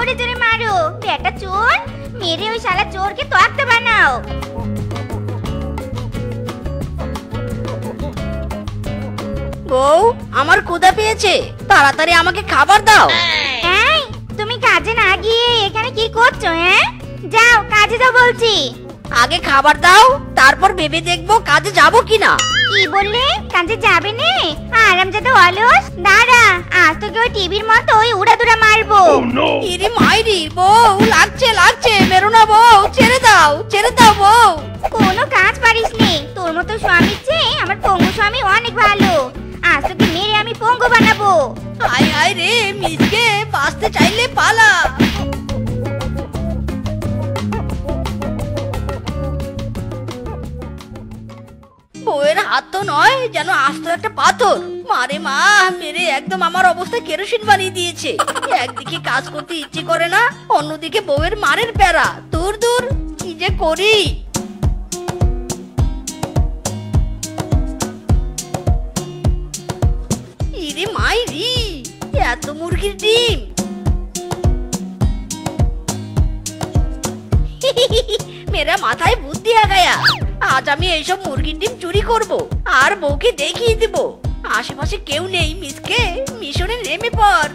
জোরে জোরে মারো বেটা চোর, মেরে ওই শালা চোরকে তক্তা বানাও। বউ, আমার ক্ষুধা পেয়েছে, তাড়াতাড়ি আমাকে খাবার দাও। এই, তুমি কাজে না গিয়ে এখানে কি করছো? যাও কাজে যাও বলছি। আগে খাবার দাও, তারপর ভেবে দেখবো কাজে যাবো কিনা। কি বললে? কাজে যাবে নে? আরামজাদা অলস, দাঁড়া আজ তোকে ওই টিভির মতো ওই উড়াদুরা মারবো। ইরে মাইরি, বউ লাগছে লাগছে, মেরো না বউ, ছেড়ে দাও বউ। কোনো কাজ পারিস নে, তোর মতো স্বামীর চেয়ে আমার পঙ্গু স্বামী অনেক ভালো। আজ তোকে মেরে আমি পঙ্গু বানাবো। আয় আয় রে মিসকে, বাঁচতে চাইলে পালা। বউয়ের হাত তো নয়, যেন আস্ত একটা পাথর। মারে মা, মেরে একদম আমার অবস্থা কেরোসিন বানিয়ে দিয়েছে। একদিকে কাজ করতে ইচ্ছে করে না, অন্যদিকে বউয়ের মারের প্যারা। দূর দূর, কি যে করি। ইরে মাইরি, এত মুরগির ডিম। মেরা মাথায় বুদ্ধি আ গায়া। আজ আমি এইসব মুরগির ডিম চুরি করব আর বউকে দেখিয়ে দেব আশেপাশে কেউ নেই। মিসকে, মিশনে নেমে পড়।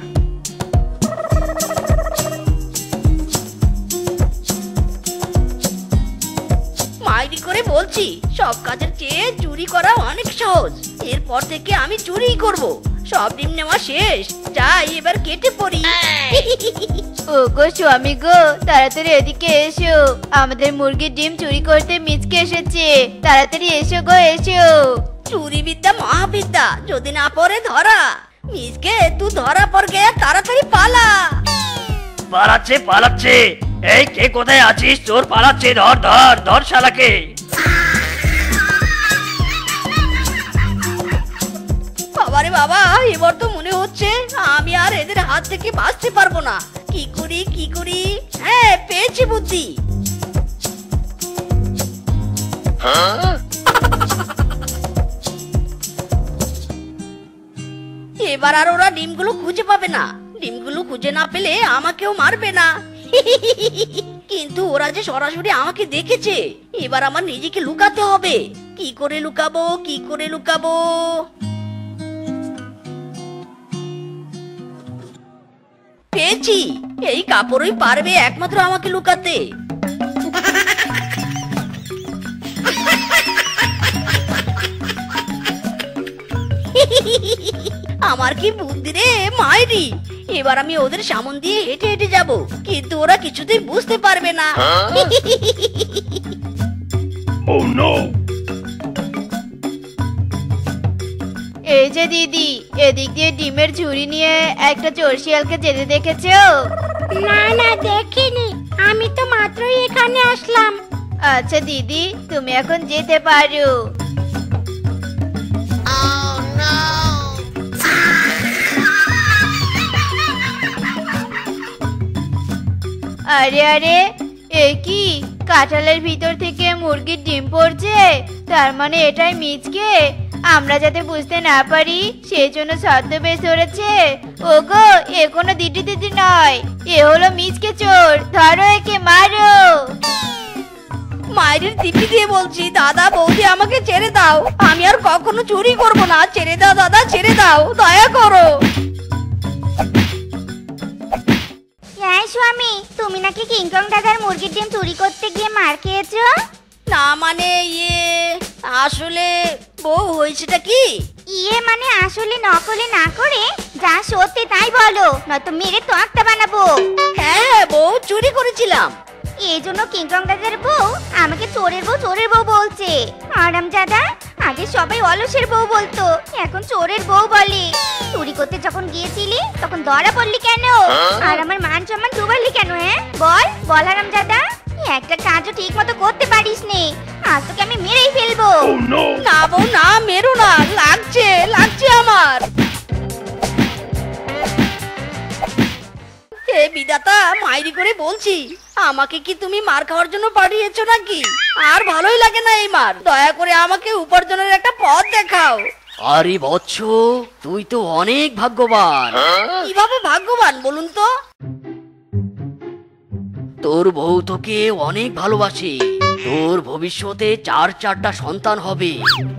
মাইরি করে বলছি, সব কাজের চেয়ে চুরি করা অনেক সহজ। এরপর থেকে আমি চুরি করব। সব ডিম নেওয়া শেষ, যাই এবার কেটে পড়ি। ওগো স্বামী গো, তাড়াতাড়ি এদিকে এসো, আমাদের মুরগির ডিম চুরি করতে মিচকে এসেছে, তাড়াতাড়ি এসো গো এসো। চুরি বিদ্যা মহাবিদ্যা, যদি না পড়ে ধরা। মিসকে, তুই ধরা পড় গে, তাড়াতাড়ি পালা। পালাচ্ছে পালাচ্ছে, এই কে কোথায় আছিস? চোর পালাচ্ছে, ধর ধর ধর শালাকে। বাবারে বাবা, এবার তো মনে হচ্ছে আমি আর এদের হাত থেকে বাঁচতে পারবো না। কি করি কি করি? হ্যাঁ, পেয়েছি বুদ্ধি। এবার আর ওরা ডিমগুলো খুঁজে পাবে না। ডিমগুলো খুঁজে না পেলে আমাকেও মারবে না। কিন্তু ওরা যে সরাসরি আমাকে দেখেছে, এবার আমার নিজেকে লুকাতে হবে। কি করে লুকাবো, কি করে লুকাবো? পেয়েছি, এই কাপড়ই পারবে একমাত্র আমাকে লুকাতে। আমার কি বুদ্ধি রে মাইরি। এবার আমি ওদের সামন দিয়ে হেঁটে হেঁটে যাব, কিন্তু ওরা কিছুতেই বুঝতে পারবে না। Oh no! এই যে দিদি, এদিক দিয়ে ডিমের ঝুড়ি নিয়ে একটা চোর শিয়ালকে যেতে দেখেছো? না না দেখিনি, আমি তো মাত্রই এখানে আসলাম। আচ্ছা দিদি, তুমি এখন যেতে পারো। আরে আরে, এ কি, কাঁঠালের ভিতর থেকে মুরগির ডিম পড়ছে, তার মানে এটাই মিচকে। আমরা যাতে বুঝতে না পারি সেই জন্য ছদ্মবেশ ধরেছে। ওগো, এ কোনো দিদি দিদি নয়, এ হলো মিচকে চোর, ধরো একে মারো। মায়ের দিপি দিয়ে বলছি, দাদা বৌদি আমাকে ছেড়ে দাও, আমি আর কখনো চুরি করব না। ছেড়ে দাও দাদা, ছেড়ে দাও, দয়া করো। এই স্বামী, তুমি নাকি কিংকং দাদার মুরগির ডিম চুরি করতে গিয়ে মার খেয়েছো? না মানে আসলে বউ, হয়েছেটা কি? মানে আসলে নকলে না করে যা সত্যি তাই বলো, নয়তো মেরে তক্তা বানাবো। হ্যাঁ বউ, চুরি করেছিলাম। এই জন্য কিংকং দাদার বউ আমাকে চোরের বউ বলছে। আরামজাদা, আগে সবাই অলসের বউ বলতো, এখন চোরের বউ বলে। চুরি করতে যখন গিয়েছিলি তখন ধরা পড়লি কেন? আর আমার মান সম্মান ডুবালি কেন? বল বল আরামজাদা, একটা কাজও ঠিক মতো করতে পারিস নে, আজ তোকে আমি মেরেই ফেলবো। না বউ না, মেরো না, লাগছে লাগছে আমার। হে বিধাতা, মাইরি করে বলছি, আমাকে কি তুমি মার খাওয়ার জন্য পাঠিয়েছো নাকি? আর ভালোই লাগে না এই মার, দয়া করে আমাকে উপার্জনের একটা পথ দেখাও। আরে বৎস, তুই তো অনেক ভাগ্যবান। কিভাবে ভাগ্যবান বলুন তো? তোর বউ তোকে অনেক ভালোবাসে। তোর ভবিষ্যতে চারটা সন্তান হবে,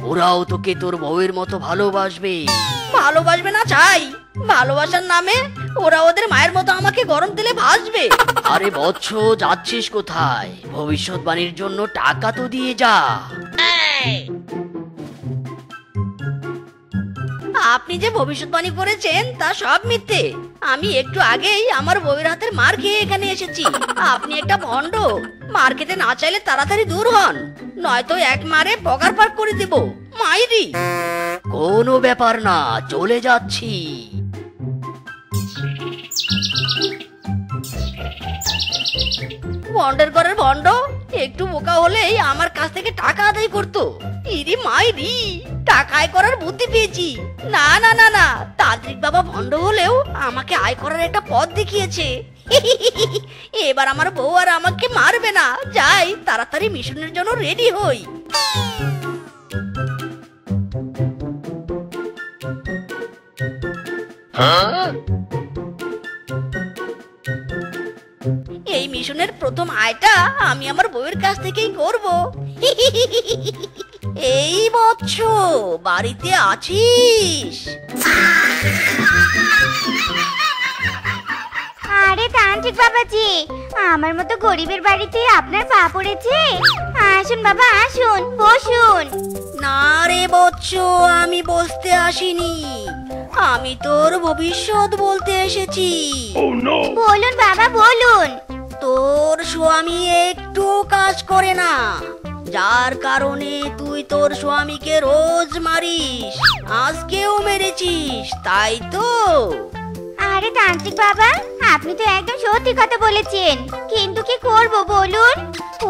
ওরাও তোকে তোর বউয়ের মতো ভালোবাসবে। ভালোবাসবে না চাই, ভালোবাসার নামে ওরা ওদের মায়ের মতো আমাকে গরম তেলে ভাজবে। আরে বৎস, যাচ্ছিস কোথায়? ভবিষ্যৎবাণীর জন্য টাকা তো দিয়ে যা। আপনি যে ভবিষ্যৎবাণী করেছেন তা সব মিথ্যে। আমি একটু আগেই আমার বউয়ের হাতের মার খেয়ে এখানে এসেছি। আপনি একটা ভণ্ড। মার খেতে না চাইলে তাড়াতাড়ি দূর হন, নয়তো এক মারে পগার পার করে দেব। মাইরি। কোনো ব্যাপার না, চলে যাচ্ছি। ভণ্ডের ঘরের ভণ্ড একটু বোকা হলেই আমার কাছ থেকে টাকা আদায় করতো। ইরি মাইরি, টাকা আয় করার বুদ্ধি পেয়েছি। না না না না, তান্ত্রিক বাবা ভণ্ড হলেও আমাকে আয় করার একটা পথ দেখিয়েছে। এবার আমার বউ আর আমাকে মারবে না। যাই, তাড়াতাড়ি মিশনের জন্য রেডি হই। এই মিশনের প্রথম আয়টা আমি আমার বউয়ের কাছ থেকেই করব। এই বৎস, বাড়িতে আছিস? আরে তান্ত্রিক বাবাজি, আমার মতো গরিবের বাড়িতে আপনার পা পড়েছে। আসুন বাবা, আসুন, বসুন। না রে বৎস, আমি বসতে আসিনি, আমি তোর ভবিষ্যৎ বলতে এসেছি। বলুন বাবা, বলুন। তোর স্বামী একটু কাজ করে না, যার কারণে তুই তোর স্বামীকে রোজ মারিস। আজকেও মেরেছিস, তাই তো? আরে তান্ত্রিক বাবা, আপনি তো একদম সত্যি কথা বলেছেন, কিন্তু কি করব বলুন?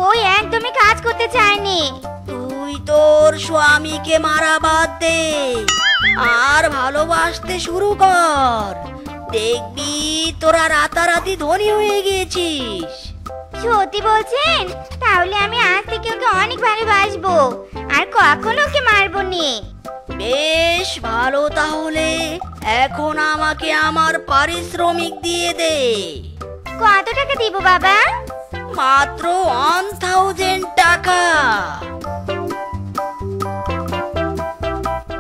ওই একদমই কাজ করতে চায়নি। তুই তোর স্বামীকে মারা বাদ দে আর ভালোবাসতে শুরু কর। দেখবি তোরা রাতারাতি ধনী হয়ে গেছিস। সত্যি বলছেন? তাহলে আমি আজ থেকে ওকে অনেক ভালোবাসবো আর কখনো ওকে মারবো নি। বেশ ভালো, তাহলে এখন আমাকে আমার পারিশ্রমিক দিয়ে দে। কত টাকা দিব বাবা? মাত্র 1000 টাকা।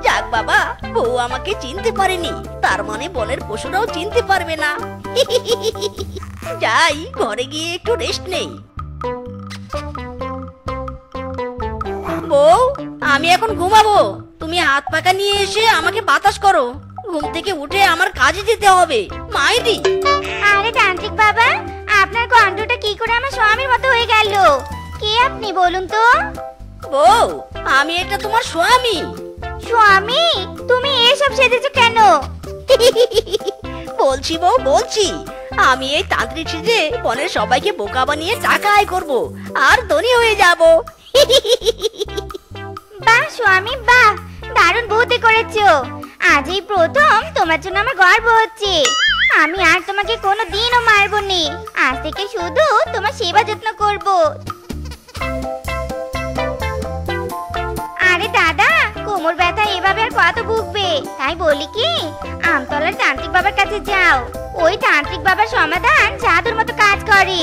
যাক বাবা, বউ আমাকে চিনতে পারেনি, তার মানে বনের পশুরাও চিনতে পারবে না। যাই, ঘরে গিয়ে একটু রেস্ট নেই। বউ, আমি এখন ঘুমাবো, তুমি হাত পাকা নিয়ে এসে আমাকে বাতাস করো। ঘুম থেকে উঠে আমার কাজে যেতে হবে। মাইরি। আরে তান্ত্রিক বাবা, আপনার কণ্ঠটা কি করে আমার স্বামীর মতো হয়ে গেল? কে আপনি বলুন তো? বউ, আমি এটা তোমার স্বামী। স্বামী? তুমি এসব সেজেছো কেন? বলছি বউ, বলছি, আমি এই তান্ত্রিক সেজে বনের সবাইকে বোকা বানিয়ে টাকা আয় করবো আর ধনী হয়ে যাব। বাহ স্বামী, বাহ, দারুণ বুদ্ধি করেছো। আজই প্রথম তোমার জন্য আমার গর্ব হচ্ছে। আমি আর তোমাকে কোনো দিনও মারবো নি, আজ থেকে শুধু তোমার সেবা যত্ন করব। আরে দাদা, কোমর ব্যথা এভাবে আর কত ভুগবে? তাই বলি কি, আমতলার তান্ত্রিক বাবার কাছে যাও। ওই তান্ত্রিক বাবার সমাধান জাদুর মতো কাজ করে।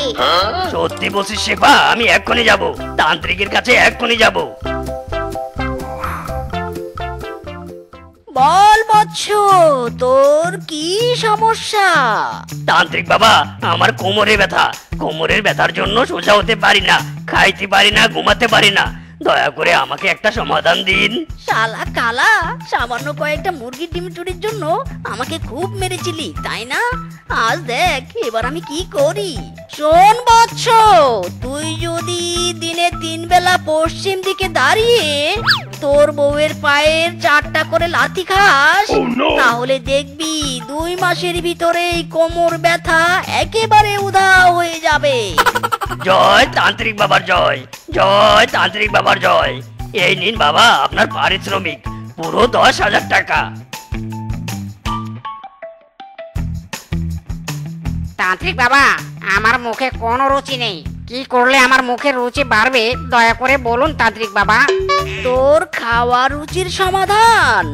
সত্যি বলছিস শেফা? আমি এক্ষুনি যাব, তান্ত্রিকের কাছে এক্ষুনি যাব। বল বৎস, তোর কি সমস্যা? তান্ত্রিক বাবা, আমার কোমরে ব্যথা, কোমরের ব্যথার জন্য সোজা হতে পারি না, খাইতে পারি না, ঘুমাতে পারি না। দয়া করে আমাকে একটা সমাধান দিন। শালা কালা, সামান্য কয়েকটা মুরগির ডিম চুরির জন্য আমাকে খুব মেরেছিলি, তাই না? আজ দেখ এবার আমি কি করি। শোন বৎস, তুই যদি দিনে 3 বেলা পশ্চিম দিকে দাঁড়িয়ে তোর বউয়ের পায়ের 4টা করে লাথি খাস, তাহলে দেখবি 2 মাসের ভিতরেই কোমর ব্যথা একেবারে উধাও হয়ে যাবে। জয় তান্ত্রিক বাবার জয়, জয় তান্ত্রিক বাবার জয়। এই নিন বাবা আপনার পারিশ্রমিক, পুরো 10,000 টাকা। তান্ত্রিক বাবা, আমার মুখে কোনো রুচি নেই, কি করলে আমার মুখের রুচি বাড়বে দয়া করে বলুন তান্ত্রিক বাবা। তোর খাওয়ার রুচির সমাধান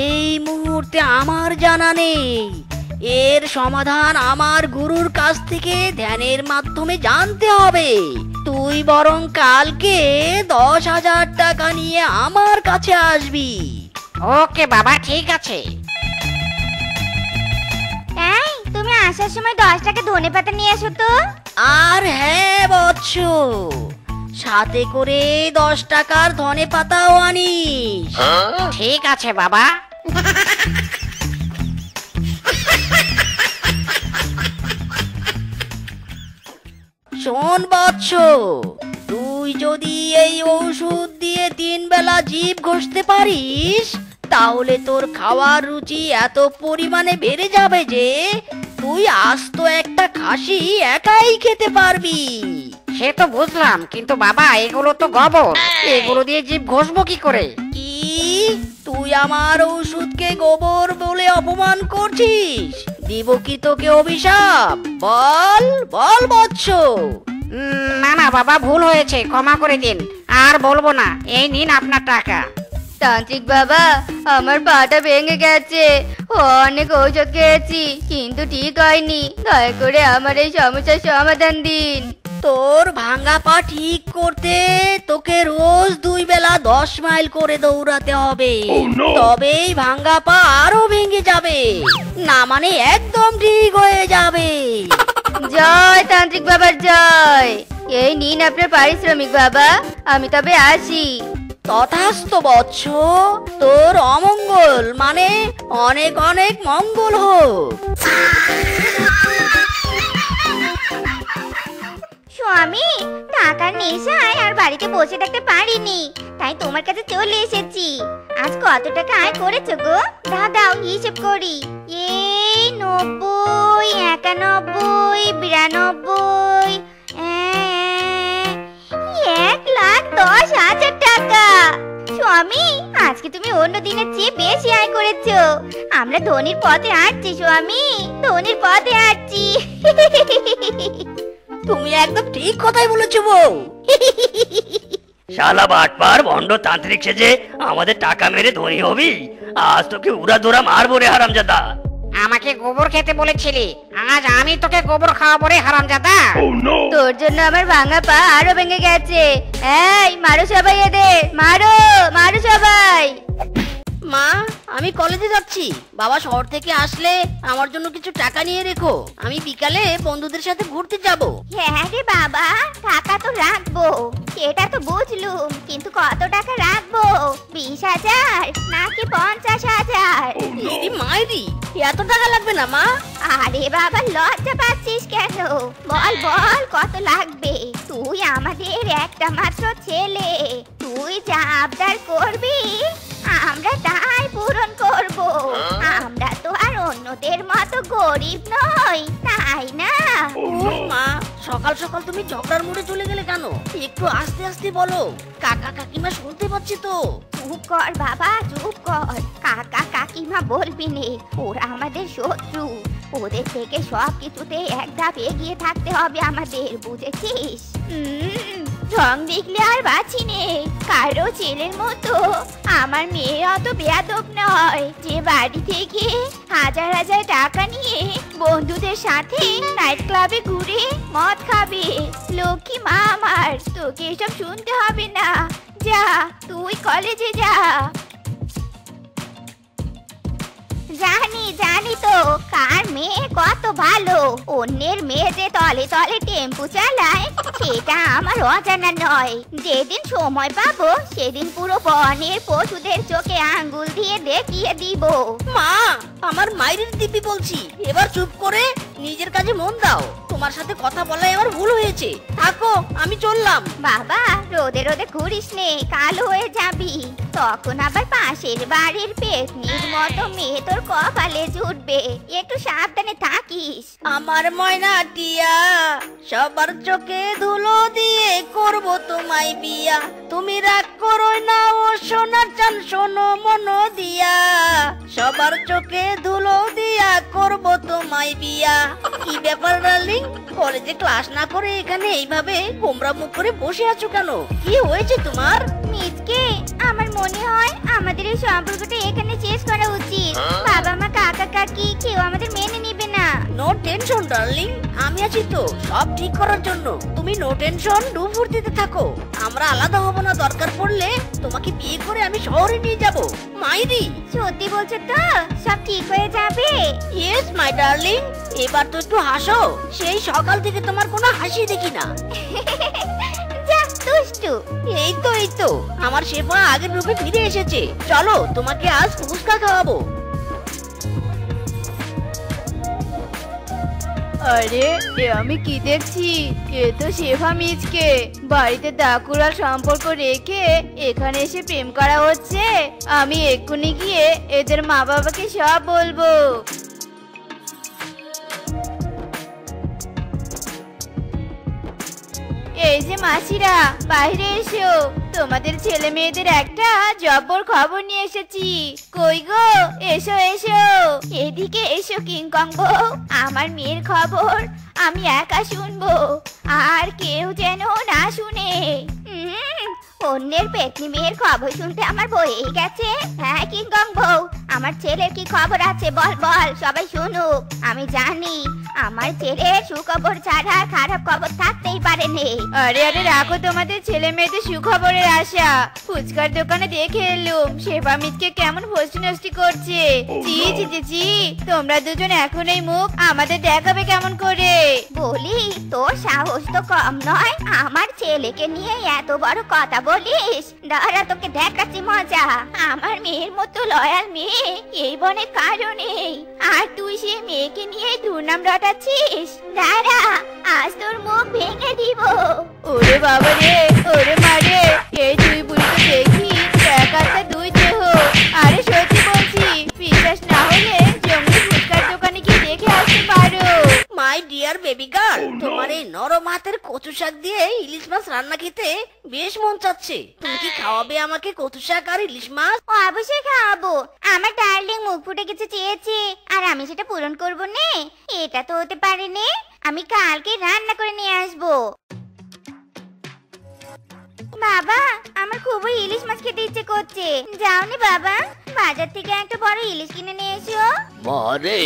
এই মুহূর্তে আমার জানা নেই, এর সমাধান আমার গুরুর কাছ থেকে ধ্যানের মাধ্যমে জানতে হবে। তুই বরং কালকে 10,000 টাকা নিয়ে আমার কাছে আসবি। ওকে বাবা, ঠিক আছে। এই তুমি আসার সময় 10 টাকা ধনেপাতা নিয়ে এসো তো। আর হ্যাঁ বৎস, সাথে করে 10 টাকার ধনে পাতাও আনিস। ঠিক আছে বাবা। শোন বৎস, তুই যদি এই ঔষধ দিয়ে 3 বেলা জিভ ঘষতে পারিস, তাহলে তোর খাওয়ার রুচি এত পরিমাণে বেড়ে যাবে যে তুই আস্ত একটা খাসি একাই খেতে পারবি। সে তো বুঝলাম, কিন্তু বাবা এগুলো তো গোবর, এগুলো দিয়ে জিভ ঘষবো কি করে? কি তুই আমার ঔষধকে গোবর বলে অপমান করছিস? দিব কি তোকে অভিশাপ? বল বল বৎস। না না বাবা, ভুল হয়েছে, ক্ষমা করে দিন, আর বলবো না। এই নিন আপনার টাকা। তান্ত্রিক বাবা, আমার পাটা ভেঙে গেছে, অনেক ঔষধ খেয়েছি কিন্তু ঠিক হয়নি, দয়া করে আমার এই সমস্যার সমাধান দিন। তোর ভাঙা পা ঠিক করতে তোকে রোজ 2 বেলা 10 মাইল করে দৌড়াতে হবে। তবেই ভাঙা পা আরো ভেঙে যাবে, না মানে একদম ঠিক হয়ে যাবে। জয় তান্ত্রিক বাবার জয়। এই নিন আপনার পারিশ্রমিক বাবা, আমি তবে আসি। তথাস্তু বৎস, তোর অমঙ্গল মানে অনেক অনেক মঙ্গল হোক। স্বামী, টাকার নেশায় আর বাড়িতে বসে থাকতে পারিনি, তাই তোমার কাছে চলে এসেছি। আজ কত টাকা আয় করেছো গো? দাও হিসেব করি। এই 90, 91, 92, 1,10,000 টাকা। স্বামী, আজকে তুমি অন্য দিনের চেয়ে বেশি আয় করেছো। আমরা ধনির পথে হাঁটছি স্বামী, ধনির পথে হাঁটছি। তুমি একদম ঠিক কথাই বলেছো বউ। শালা বাটপার ভণ্ড তান্ত্রিক সেজে আমাদের টাকা মেরে ধনী হবি? আজ তোকে উড়া ধরা মারবো রে হারামজাদা। আমাকে গোবর খেতে বলেছিলি, আজ আমি তোকে গোবর খাওয়াবো রে হারামজাদা। তোর জন্য আমার ভাঙা পা আরো ভেঙে গেছে। এই মারো সবাই এদের, মারো মারো সবাই। মা, আমি কলেজে যাচ্ছি। বাবা শহর থেকে আসলে আমার জন্য কিছু টাকা নিয়ে রেখো, আমি বিকালে বন্ধুদের সাথে ঘুরতে যাব। হ্যাঁ রে বাবা, টাকা তো রাখবো, সেটা তো বুঝলুম, কিন্তু কত টাকা রাখবো? 20,000 নাকি 50,000? ইরি মাইরি, এত টাকা লাগবে না মা। আরে বাবা, লজ্জা পাচ্ছিস কেন? বল বল, কত লাগবে? তুই আমাদের একটা মাত্র ছেলে, তুই যা আবদার করবি আমরা তাই পূরণ করব। আমরা তো আর অন্যদের মতো গরিব নই, তাই না? মা, সকাল সকাল তুমি ঝগড়ার মোড়ে চলে গেলে কেন? একটু আস্তে আস্তে বলো, কাকা কাকিমা শুনতে পাচ্ছি তো। চুপ কর বাবা, চুপ কর। কাকা কাকিমা বলবি নে, ওরা আমাদের শত্রু। ওদের থেকে সব কিছুতে এক ধাপ এগিয়ে থাকতে হবে আমাদের, বুঝেছিস? ঢং দেখলে আর বাঁচি নে। কারো ছেলের মতো আমার মেয়ে অত বেয়াদব নয় যে বাড়ি থেকে হাজার হাজার টাকা নিয়ে বন্ধুদের সাথে নাইট ক্লাবে ঘুরে মদ খাবে। লক্ষ্মী মা আমার, তোকে এসব শুনতে হবে না। যা, তুই কলেজে যা। জানি জানি তো কার মেয়ে কত ভালো। অন্যের মেয়ে যে তলে তলে টেম্পু চালায় সেটা আমার অজানা নয়। যেদিন সময় পাবো সেদিন পুরো বনের পশুদের চোখে আঙ্গুল দিয়ে দেখিয়ে দিব। মা, আমার মায়ের দিব্যি বলছি, এবার চুপ করে নিজের কাজে মন দাও। তোমার সাথে কথা বলাই আমার ভুল হয়েছে, থাকো, আমি চললাম। বাবা, রোদে রোদে ঘুরিস নে, কালো হয়ে যাবি। তখন আবার পাশের বাড়ির পেতনির মতো মেয়ে তোর কপালে জুটবে। একটু সাবধানে থাকিস। আমার ময়না টিয়া, সবার চোখে ধুলো দিয়ে করব তোমায় বিয়া। তুমি রাগ করো না ও সোনার চান, শোনো মনো দিয়া। সবার চোখে ধুলো দিয়া করব তোমায় বিয়া। কি ব্যাপার ডার্লিং, কলেজে ক্লাস না করে এখানে এইভাবে গোমরা মুখ করে বসে আছো কেন? কি হয়েছে তোমার? মিজকে, আমার মনে হয় আমাদের এই সম্পর্কটা এখানে শেষ করা উচিত। বাবা মা কাকা কাকা কাকি কেউ আমাদের মেনে নিবে না। নো টেনশন ডার্লিং, আমি আছি তো সব ঠিক করার জন্য। তুমি নো টেনশন, ডু ফুর্তিতে থাকো। আমরা আলাদা হব না, দরকার পড়লে তোমাকে বিয়ে করে আমি শহরে নিয়ে যাব। মাইরি, সত্যি বলছো তো? সব ঠিক হয়ে যাবে? Yes my darling. এবার তো একটু হাসো, সেই সকাল থেকে তোমার কোনো হাসি দেখি না। যা দুষ্টু। এই তো আমার শেফা আগের রূপে ফিরে এসেছে। চলো তোমাকে আজ ফুচকা খাওয়াবো। আরে এ আমি কি দেখছি? এ তো শেফা মিচকে। বাড়িতে দাকুড়াল সম্পর্ক রেখে এখানে এসে প্রেম করা হচ্ছে। আমি এক্ষুনি গিয়ে এদের মা বাবাকে সব বলবো। এই যে মাসিরা, বাইরে এসো। তোমাদের ছেলে মেয়েদের একটা জব্বর খবর নিয়ে এসেছি। কই গো, এসো এসো, এদিকে এসো কিংকং বউ। আমার মেয়ের খবর আমি একা শুনবো, আর কেউ যেন না শুনে। অন্যের পেটনি মেয়ের খবর শুনতে আমার বয়ে গেছে। হ্যাঁ কিংকং বউ, আমার ছেলের কি খবর আছে বল বল, সবাই শুনুক। আমি জানি আমার ছেলের সুখবর ছাড়া খারাপ খবর থাকতেই পারে না। আরে আরে রাখো তোমাদের ছেলে মেয়েদের সুখবরের আশা। ফুচকার দোকানে দেখে এলুম শেফা মিচকে কেমন ফষ্টি নষ্টি করছে। জি জি জি জি, তোমরা দুজন এখন এই মুখ আমাদের দেখাবে কেমন করে? বলি তোর সাহস তো কম নয়, আমার ছেলেকে নিয়ে এত বড় কথা বলিস। দাঁড়া তোকে দেখাচ্ছি মজা। আমার মেয়ের মতো লয়াল মেয়ে এই বনে কারণে, আর তুই সে মেয়েকে নিয়ে দুর্নাম রটাচ্ছিস। দাঁড়া, আজ তোর মুখ ভেঙে দিব। ওরে বাবা রে, ওরে মারে, এই দুই বুড়ি তো দেখি এক আত্মা দুই দেহ। আরে সত্যি বলছি, বিশ্বাস না হলে জঙ্গলি ফুচকার দোকানে গিয়ে দেখে আসতে পারো। মাই ডিয়ার বেবি গার্ল, তোমার এই নরম হাতের কচু শাক দিয়ে ইলিশ মাছ রান্না খেতে বেশ মন চাচ্ছে। তুমি কি খাওয়াবে আমাকে কচু শাক আর ইলিশ মাছ? ও অবশ্যই খাওয়াবো। আমার ডার্লিং মুখ ফুটে কিছু চেয়েছে, আর আমি সেটা পূরণ করবো নে। এটা তো হতে পারে নে, আমি কালকে রান্না করে নিয়ে আসবো। বাবা, আমার খুবই ইলিশ মাছ খেতে ইচ্ছে করছে। যাও নি বাবা, বাজার থেকে একটা বড় ইলিশ কিনে নিয়ে এসো। মারে,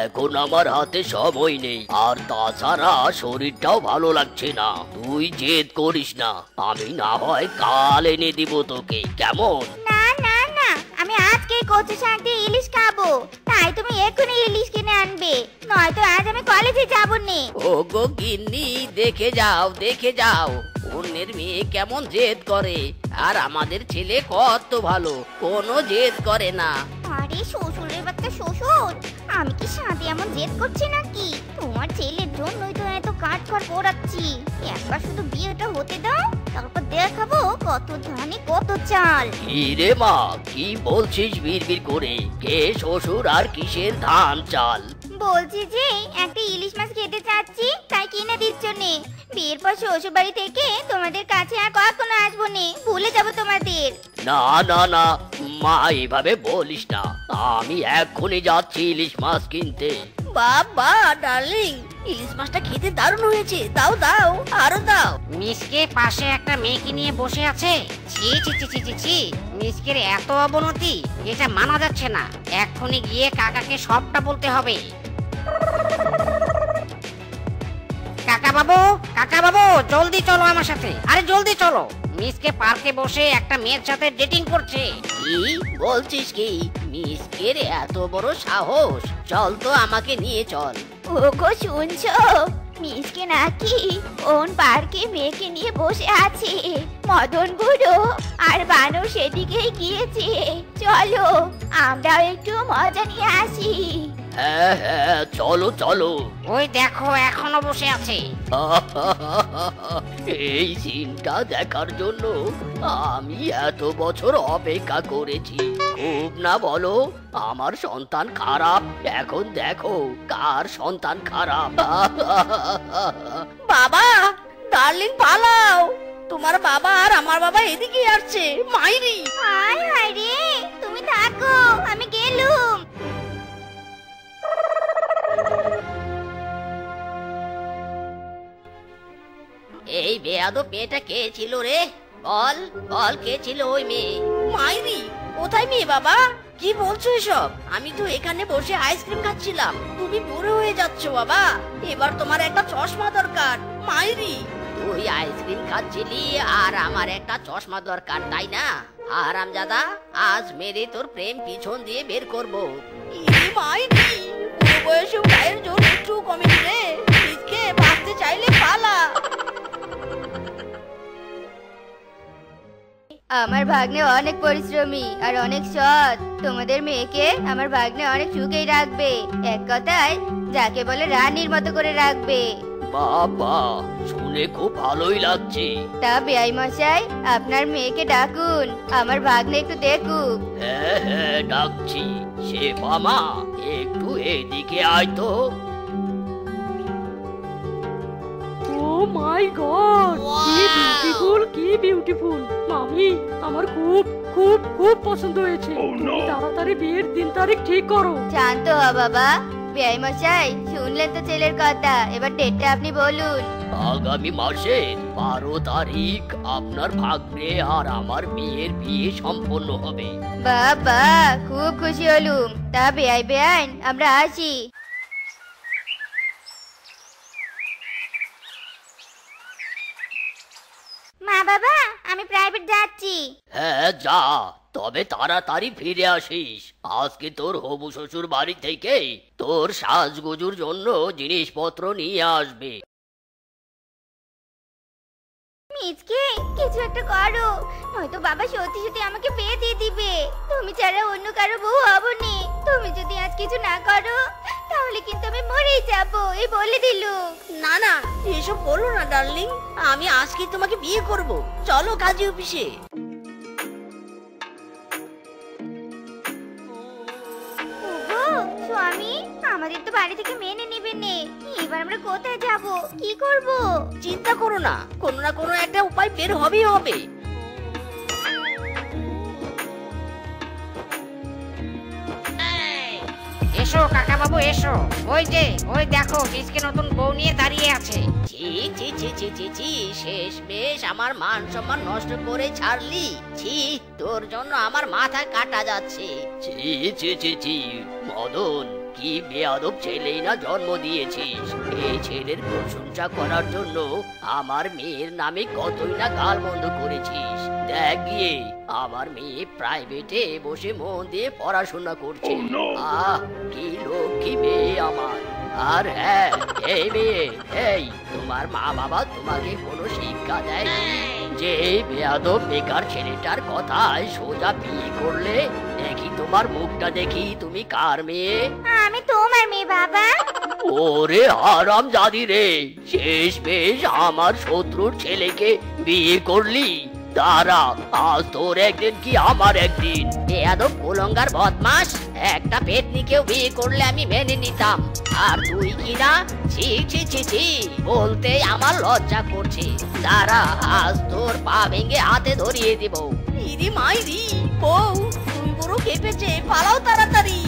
এখন আমার হাতে সময় নেই, আর তাছাড়া শরীরটাও ভালো লাগছে না। তুই জেদ করিস না, আমি না হয় কাল এনে দিব তোকে, কেমন? না না না, আমি আজকে কচু শাক দিয়ে ইলিশ খাবো। তাই তুমি এক্ষুনি ইলিশ কিনে আনবে, নয়তো আজ আমি কলেজে যাবো নে। ও গো গিন্নি, দেখে যাও দেখে যাও, অন্যের মেয়ে কেমন জেদ করে, আর আমাদের ছেলে কত ভালো, কোনো জেদ করে না। আরে শ্বশুরের বাচ্চা শ্বশুর, আমি কি সাথে এমন জেদ করছি নাকি? তোমার ছেলের জন্যই তো এত কাঠ খড় পোড়াচ্ছি। একবার শুধু বিয়েটা হতে দাও, তারপর দেখাবো কত ধানে কত চাল। কি রে মা, কি বলছিস বিড়বিড় করে? কে শ্বশুর আর কিসের ধান চাল? বলছি যে একটা ইলিশ মাছ খেতে চাচ্ছি, তাই কিনে দিচ্ছ নে। বিয়ের পর শ্বশুর বাড়ি থেকে তোমাদের কাছে আর কখনো আসবো নে, ভুলে যাবো তোমাদের। না না না মা, এভাবে বলিস না। আমি এক্ষুনি যাচ্ছি ইলিশ মাছ কিনতে। বাবা ডার্লিং, ইলিশ মাছটা খেতে দারুণ হয়েছে। দাও দাও, আরো দাও। মিসকে পাশে একটা মেয়েকে নিয়ে বসে আছে। ছি ছি ছি ছি ছি ছি, মিসকের এত অবনতি, এটা মানা যাচ্ছে না। এক্ষুনি গিয়ে কাকাকে সবটা বলতে হবে। কাকা বাবু, জলদি চলো আমার সাথে। আরে জলদি চলো, মিসকে পার্কে বসে একটা মেয়ের সাথে ডেটিং করছে। কি বলছিস কি? মিসকের এত বড় সাহস? চল তো, আমাকে নিয়ে চল। ওগো শুনছো, মিসকে নাকি কোন পার্কে মেয়েকে নিয়ে বসে আছে। মদন বুড়ো আর বানর সেদিকেই গিয়েছে। চলো আমরাও একটু মজা নিয়ে আসি। হ্যাঁ হ্যাঁ, চলো চলো। ওই দেখো, এখনো বসে আছে। এই সিনটা দেখার জন্য আমি এত বছর অপেক্ষা করেছি। খুব না বলো, আমার সন্তান খারাপ। এখন দেখো কার সন্তান খারাপ। বাবা ডার্লিং, পালাও, তোমার বাবা আর আমার বাবা এদিকে আসছে। মাইরি, হায় হায় রে, তুমি থাকো, আমি গেলুম। এই বেয়াদব মেয়েটা কে ছিল রে? বল বল, কে ছিল ওই মেয়ে? মাইরি, কোথায় মেয়ে বাবা? কি বলছো এসব? আমি তো এখানে বসে আইসক্রিম খাচ্ছিলাম। তুমি বুড়ো হয়ে যাচ্ছ বাবা। এবার তোমার একটা চশমা দরকার। মাইরি, তুই আইসক্রিম খাচ্ছিলি আর আমার একটা চশমা দরকার, তাই না? হারামজাদা, আজ মেরে তোর প্রেম পিছন দিয়ে বের করবো। ইরি মাইরি, বুড়ো বয়সেও গায়ের জোর একটু কমেনি রে। নিজকে বাঁচতে চাইলে পালা। আমার ভাগ্নে অনেক পরিশ্রমী আর অনেক সৎ। তোমাদের মেয়েকে আমার ভাগ্নে অনেক সুখেই রাখবে। এক কথায় যাকে বলে রানীর মতো করে রাখবে। বাবা, শুনে খুব ভালোই লাগছে। তা বেআই মশাই, আপনার মেয়েকে ডাকুন, আমার ভাগ্নে একটু দেখুক। হ্যাঁ হ্যাঁ, ডাকছি। শেফা মা, একটু এদিকে আয় তো। ও মাই গড, কি বিউটিফুল, কি বিউটিফুল। মামি, আমার খুব খুব খুব পছন্দ হয়েছে। তুমি তাড়াতাড়ি বিয়ের দিন তারিখ ঠিক করো। শান্ত হ বাবা। বেআই মশাই, শুনলেন তো ছেলের কথা, এবার ডেটটা আপনি বলুন। আগামী মাসের 12 তারিখ আপনার ভাগ্নে আর আমার মেয়ের বিয়ে সম্পন্ন হবে। বাবা, খুব খুশি হলুম। তা বেআই বেআইন, আমরা আসি। মা বাবা, আমি প্রাইভেট যাচ্ছি। হ্যাঁ যা, তবে তাড়াতাড়ি ফিরে আসিস। আজকে তোর হবু শ্বশুর বাড়ি থেকে তোর সাজগুজুর জন্য জিনিসপত্র নিয়ে আসবে। মিচকে, কিছু একটা করো, নয়তো বাবা সত্যি সত্যি আমাকে বিয়ে দিয়ে দিবে। তুমি ছাড়া অন্য কারো বউ হব নি। তুমি যদি আজ কিছু না করো, তাহলে কিন্তু আমি মরেই যাবো, এই বলে দিলু। না না, এসব বলো না ডার্লিং। আমি আজকে তোমাকে বিয়ে করব। চলো কাজী অফিসে। ওগো স্বামী, আমাদের তো বাড়ি থেকে মেনে নেবে নে। এবার আমরা কোথায় যাব, কি করব? চিন্তা করো না, কোনো না কোনো একটা উপায় বের হবেই হবে। এসো কাকা বাবু, এসো। ওই যে, ওই দেখো, মিসকে নতুন বউ নিয়ে দাঁড়িয়ে আছে। ছি ছি ছি ছি ছি ছি, শেষ বেশ আমার মান সম্মান নষ্ট করে ছাড়লি। ছি, তোর জন্য আমার মাথা কাটা যাচ্ছে। ছি ছি ছি ছি, মদন, কি বেয়াদব ছেলেই না জন্ম দিয়েছিস। এই ছেলের প্রশংসা করার জন্য আমার মেয়ের নামে কতই না গাল বন্ধ করেছিস। দেখ গিয়ে, আমার মেয়ে প্রাইভেটে বসে মন দিয়ে পড়াশোনা করছে। আহ, কি লক্ষ্মী মেয়ে আমার। আর হ্যাঁ, এই মেয়ে, এই তোমার মা বাবা তোমাকে কোনো শিক্ষা দেয়নি যে এই বেয়াদব বেকার ছেলেটার কথায় সোজা বিয়ে করলে? দেখি তোমার মুখটা, দেখি তুমি কার মেয়ে। আমি তোমার মেয়ে বাবা। ওরে হারাম জাদি রে, শেষ বেশ আমার শত্রুর ছেলেকে বিয়ে করলি। দাঁড়া, আজ তোর একদিন কি আমার একদিন। বেয়াদব কুলঙ্গার বদমাস, একটা পেতনিকেও বিয়ে করলে আমি মেনে নিতাম, আর তুই কি না? ছি ছি ছি ছি, বলতে আমার লজ্জা করছে। দাঁড়া, আজ তোর পা ভেঙে হাতে ধরিয়ে দিব। ইরি মাইরি, বউ তুমি পুরো কেঁপেছে, পালাও তাড়াতাড়ি।